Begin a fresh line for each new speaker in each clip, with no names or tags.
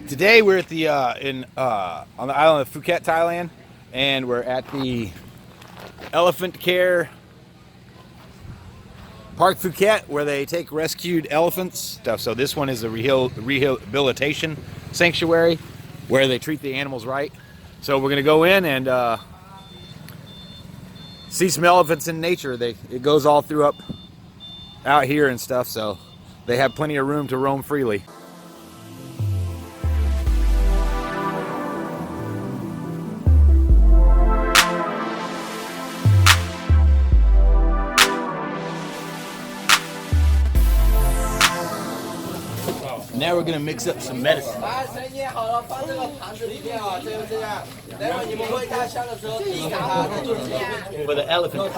Today we're at the on the island of Phuket, Thailand, and we're at the Elephant Care Park-Phuket, where they take rescued elephants stuff. So this one is a rehabilitation sanctuary where they treat the animals right. So we're gonna go in and see some elephants in nature. It goes all through up out here and stuff, so they have plenty of room to roam freely. Now we're gonna mix up some medicine. For the elephant.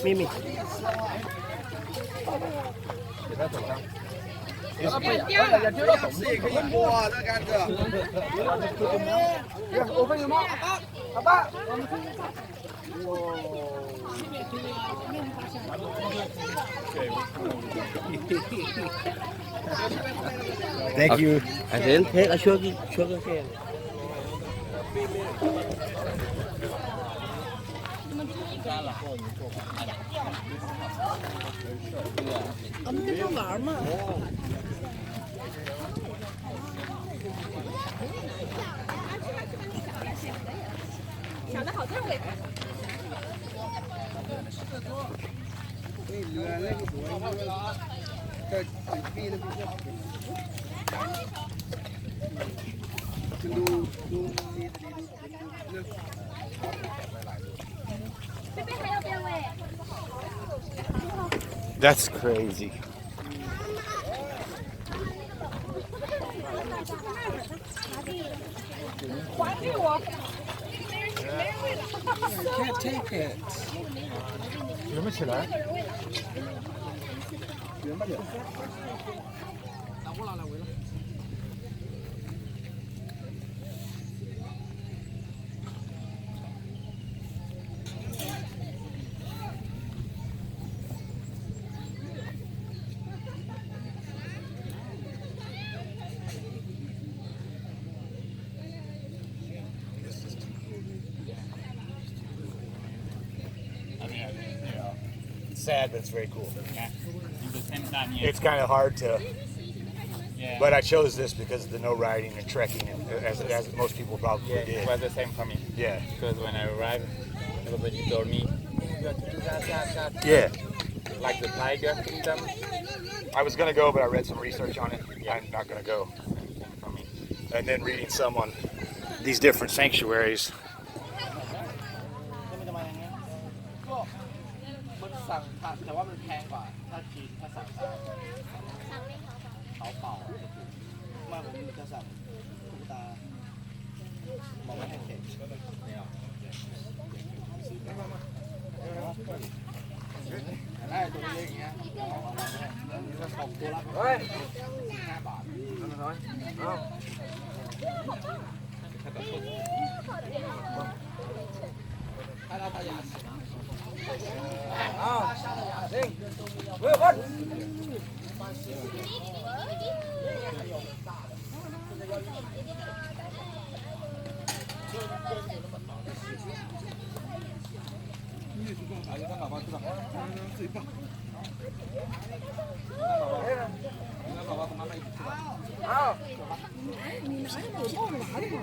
Mimi. Thank you.
And then take a sugar cane.
That's crazy.
You can't take it.
It's sad, but it's very cool. It's kind of hard to, but I chose this because of the no riding and trekking, and as most people probably did.
It was the same for me.
Yeah.
Because when I arrived, everybody told me,
Yeah.
like the tiger kingdom.
I was gonna go, but I read some research on it. I'm not gonna go.
For me.
And then reading some on these different sanctuaries.
สั่งผัดแต่ว่ามันแพงกว่าถ้ากินถ้าสั่งได้เขาเป่ามาผมจะสั่งตุ๊กตาบอกว่าให้เข็มได้ตัวเล็กอย่างเงี้ยตกตัวละ5 บาทถ้าเราทายาท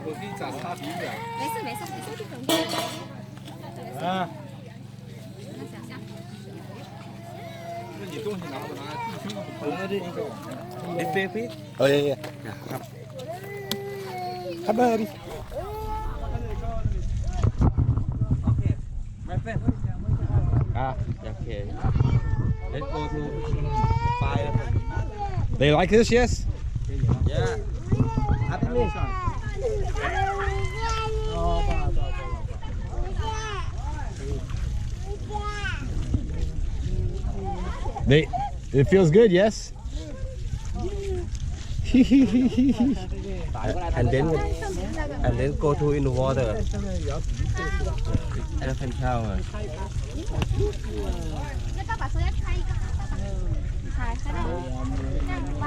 我给你咋擦鼻子？
没事没事没事，这种。
啊，
那你东西拿不拿？拿这一个。你飞飞。
哦耶耶，好吧。
Okay, my friend. Okay. Let's go to fire.
They like this, yes?
Yeah. Happy me.
It feels good, yes?
And then go to in the water. Elephant shower.
那爸爸说要开一个，爸爸开开的，这样帮。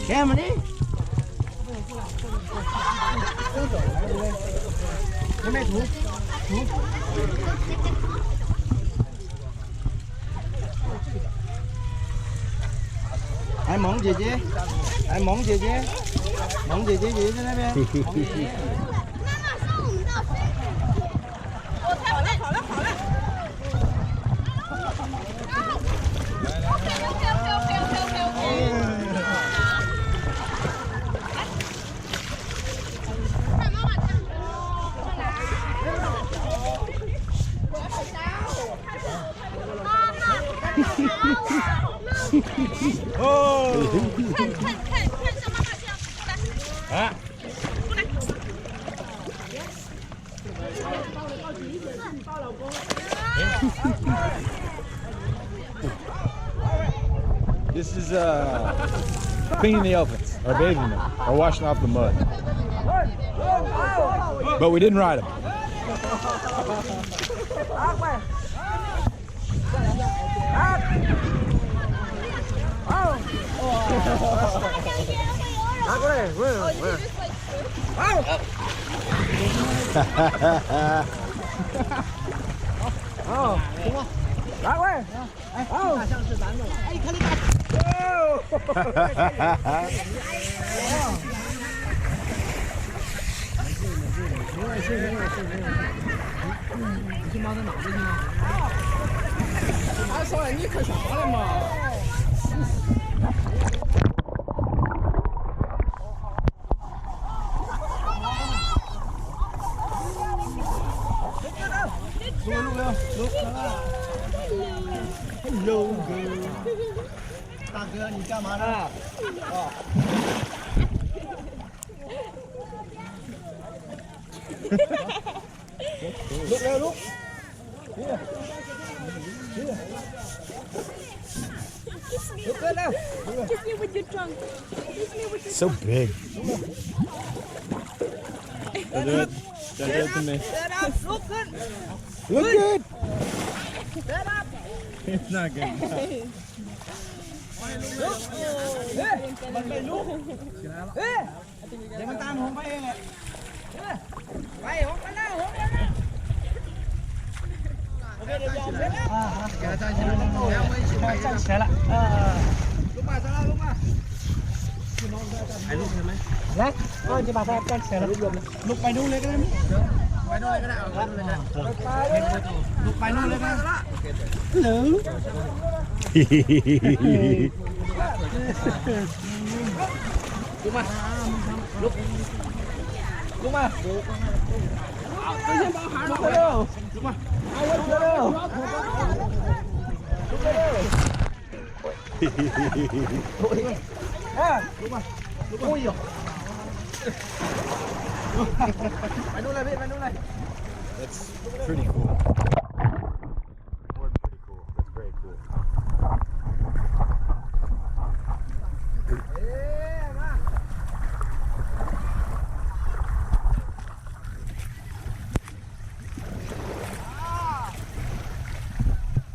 看嘛你，有没图？Ai món gì chứ? Ai món gì chứ? Món gì chứ gì thế này bên?
啊。This is cleaning the elephants, or bathing them, or washing off the mud. But we didn't ride them.
Hello girl， 大哥你干嘛呢？哦。Look เร็ว look。Here。Here。Look เร็ว
Kiss me with your trunk. Kiss me with your
So big.
Don't do it to me.
Stand up, look good.
Look good.
Stand up.
It's not good.
เฮ้ยมันไม่ลุกเฮ้ยเดี๋ยวมันตามผมไปเองอ่ะไปผมไปแล้วผมไปแล้วโอเคเดี๋ยวยอมเลยแก站起来了，两位一起站起来了，ลุกมาซะลุกมาไอ้ลุกเห็นไหมแล้วก็จะมาแทบ站起来了ลุกไปนู่นเลยก็ได้ไปนู่นเลยก็ได้เอาไปนู่นเลยนะลุกไปนู่นเลยก็ได้ฮัลโหล ลุกมาลุกลุกมาไม่ใช่บ้าหาลุกเร็วลุกมาเอาลุกเร็วลุกเร็วลุกมาลุกโอ้ยไปนู่นเลยพี่ไปนู่นเลย
That's pretty cool. Pretty cool. That's very cool.
เ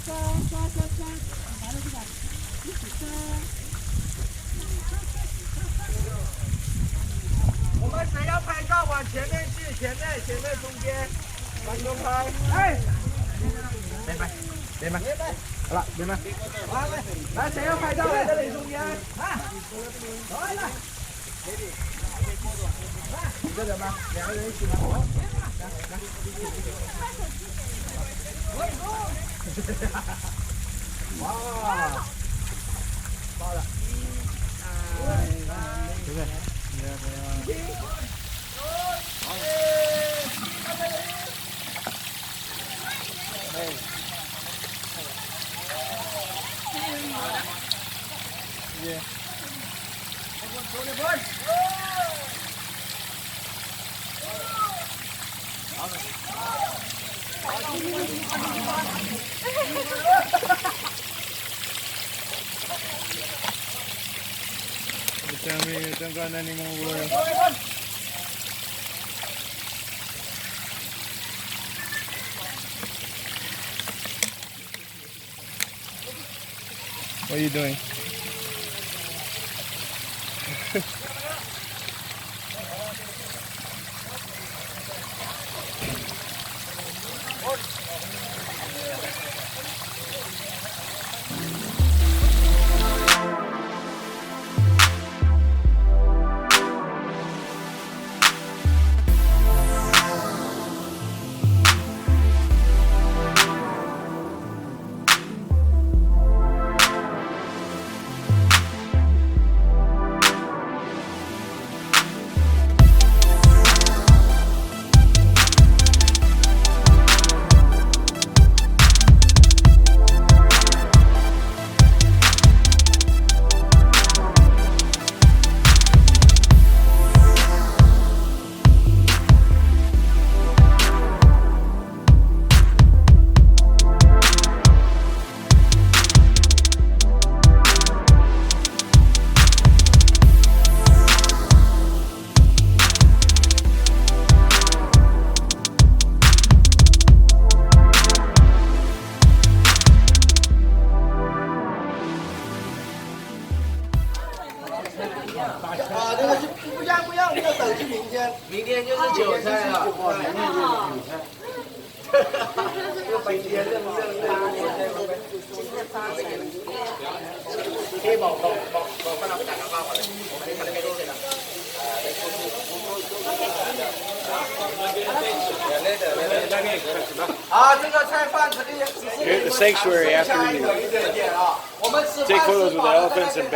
我们谁要拍照往前面去，前面中间，往中拍。哎，别拍，别拍，好了，别拍。来，谁要拍照来这里中间？啊，来来。你这人吗？两个人一起吗？来，哇，爆了！对不对？Don't go anymore. What are you doing?
Here's the sanctuary after you take photos with the elephants and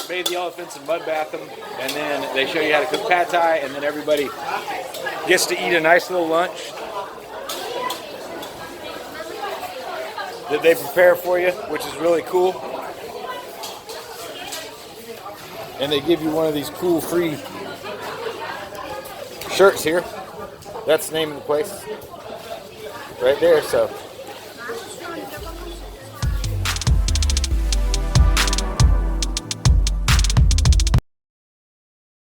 bathe the elephants and mud bath them, and then they show you how to cook pad thai, and then everybody gets to eat a nice little lunch that they prepare for you, which is really cool. And they give you one of these cool free shirts here. That's the name of the place right there. So